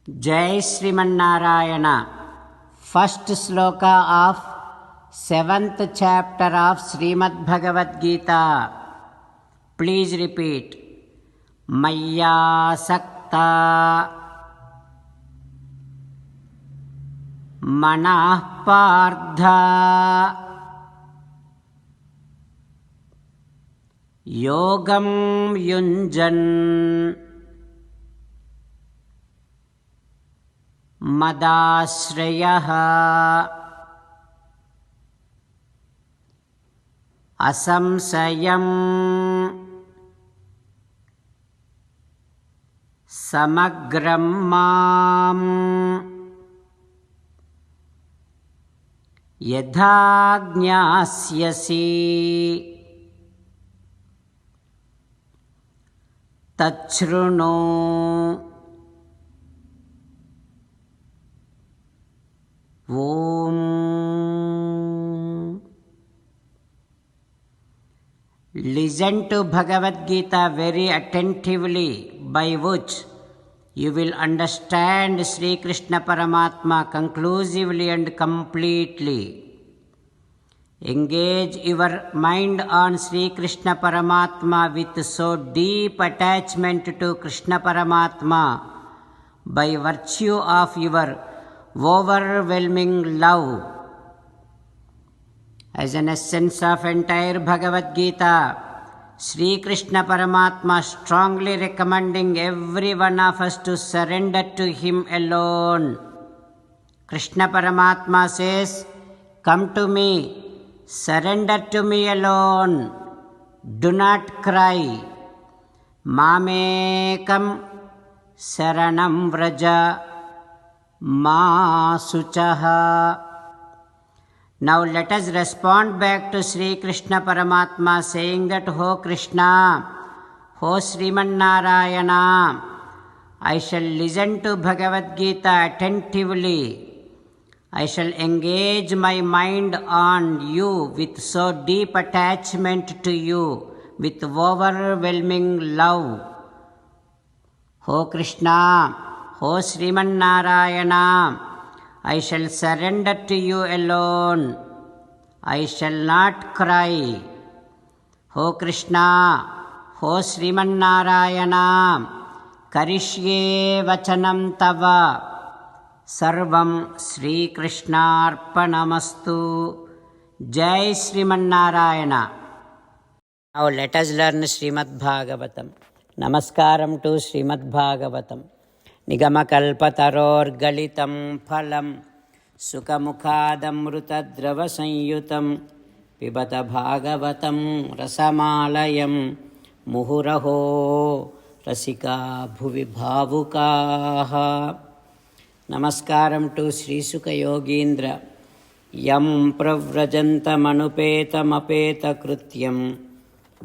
Jai Srimanarayana. First sloka of 7th chapter of Srimad Bhagavad Gita. Please repeat. Maya Sakta Manah Pardha Yogam Yunjan Madashrayah Asamsayam Samagram Mam Yadha Jnasyasi Tachrunu Om. Listen to Bhagavad Gita very attentively, by which you will understand Sri Krishna Paramatma conclusively and completely. Engage your mind on Sri Krishna Paramatma with so deep attachment to Krishna Paramatma by virtue of your overwhelming love. As an essence of entire Bhagavad Gita, Sri Krishna Paramatma strongly recommending every one of us to surrender to Him alone. Krishna Paramatma says, "Come to me, surrender to me alone, do not cry. Mamekam saranam vraja ma suchaha." Now let us respond back to Sri Krishna Paramatma saying that, "Ho Krishna, Ho Sriman Narayana, I shall listen to Bhagavad Gita attentively. I shall engage my mind on you with so deep attachment to you, with overwhelming love. Ho Krishna, Ho Sriman Narayana, I shall surrender to you alone. I shall not cry. Ho Krishna, Ho Sriman Narayana, Karishye Vachanam Tava. Sarvam Sri Krishnarpanamastu. Jai Sriman Narayana. Now let us learn Srimad Bhagavatam. Namaskaram to Srimad Bhagavatam. Nigamakalpatarorgalitam phalam Sukhamukadamrutadravasanyutam Pibata Bhagavatam rasamalayam Muhuraho Rasika Bhuvi Bhavukaha. Namaskaram to Sri Sukha Yogindra. Yam pravrajantamanupeta krityam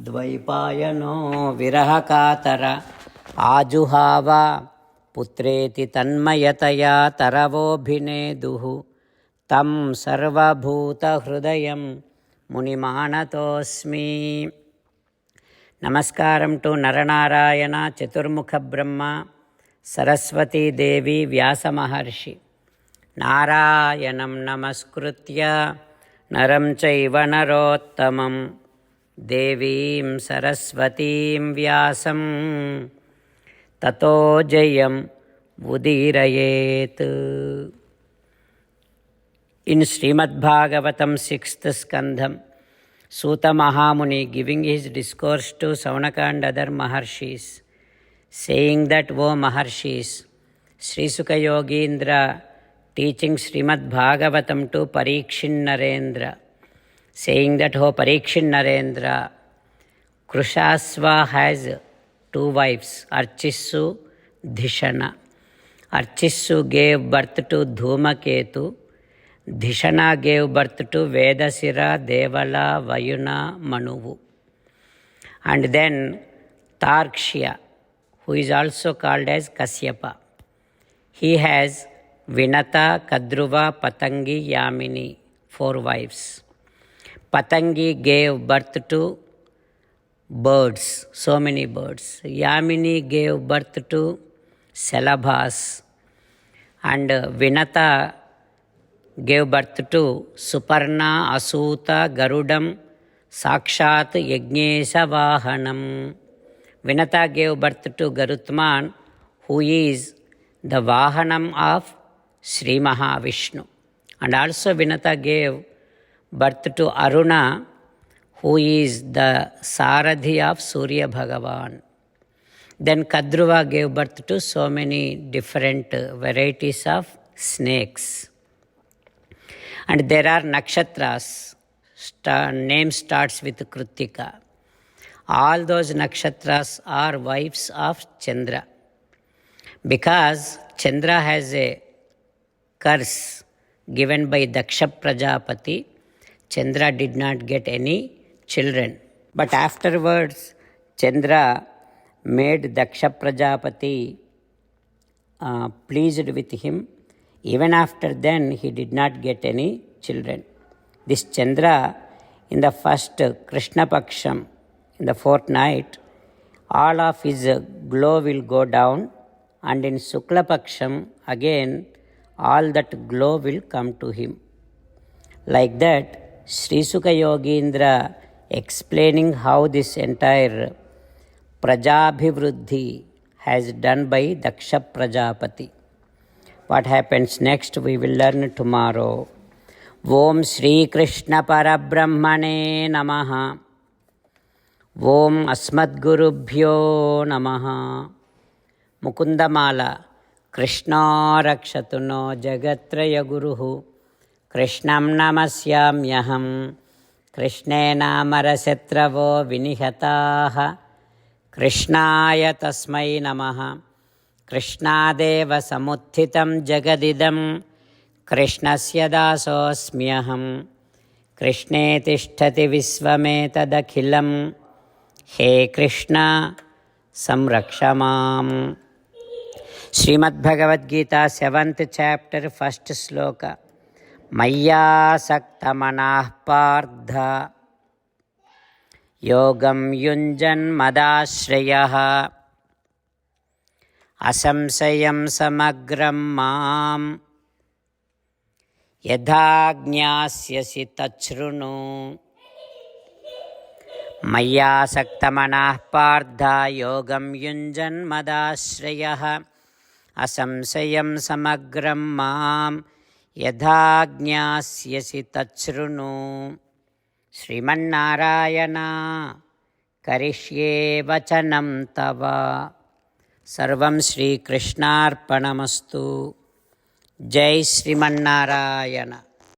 Dvaipayano virahakatara Ajuhava Putreti tanmayataya taravobhineduhu Tam sarvabhuta hrudayam munimanatosmi. Namaskaram to Naranarayana Chaturmukha Brahma Saraswati Devi Vyasa Maharshi. Narayanam namaskritya naram chaiva narottamam Devim Saraswatim Vyasam Tato Jayam Udirayet. In Srimad Bhagavatam 6th Skandham, Suta Mahamuni giving his discourse to Saunaka and other Maharshis, saying that, "O Maharshis, Sri Sukha Yogindra teaching Srimad Bhagavatam to Parikshin Narendra, saying that, O Parikshin Narendra, Krushasva has two wives, Archissu, Dhishana. Archissu gave birth to Dhumaketu. Dhishana gave birth to Vedasira, Devala, Vayuna, Manuvu. And then Tarkshya, who is also called as Kasyapa. He has Vinata, Kadruva, Patangi, Yamini, 4 wives. Patangi gave birth to birds, so many birds. Yamini gave birth to Salabhas. and Vinata gave birth to Suparna, Asuta, Garudam, Sakshat, Yajnesha Vahanam. Vinata gave birth to Garutman, who is the Vahanam of Sri Mahavishnu. And also Vinata gave birth to Aruna, who is the Saradhi of Surya Bhagavan. Then Kadruva gave birth to so many different varieties of snakes. And there are nakshatras. Name starts with Kritika. All those nakshatras are wives of Chandra. Because Chandra has a curse given by Daksha Prajapati, Chandra did not get any children. But afterwards, Chandra made Daksha Prajapati pleased with him. Even after then, he did not get any children. This Chandra, in the first Krishna Paksham, in the fortnight, all of his glow will go down, and in Shukla Paksham, again, all that glow will come to him. Like that, Sri Sukha Yogindra explaining how this entire Prajabhivruddhi has done by Daksha Prajapati. What happens next we will learn tomorrow. Om Shri Krishna Parabrahmane Namaha. Om Asmadgurubhyo Namaha. Mukundamala. Krishna Rakshatu no Jagatraya Guruhu. Krishnam Namasyamyaham. Krishne Namarasetravo Vinihataha. Krishnaya Tasmai Namaha. Krishnadeva Samuthitam Jagadidam. Krishnasya Dasosmyaham. Krishne Tishtati Visvametadakhilam. He Krishna Samrakshamam. Srimad Bhagavad Gita, 7th chapter, 1st sloka. Maya Sakta Manah Partha Yogam Yunjan Madashrayah Asamsayam Samagram Mam Yadhagnyāsyasi Tachrunu. Maya Sakta Manah Partha Yogam Yunjan Madashrayah Asamsayam Samagram Mam Yadhagnyāsyasi Tachrunu. Srimannārayana Karishye Vachanam Tava. Sarvam Shri Krishnarpanamastu. Jai Srimannārayana.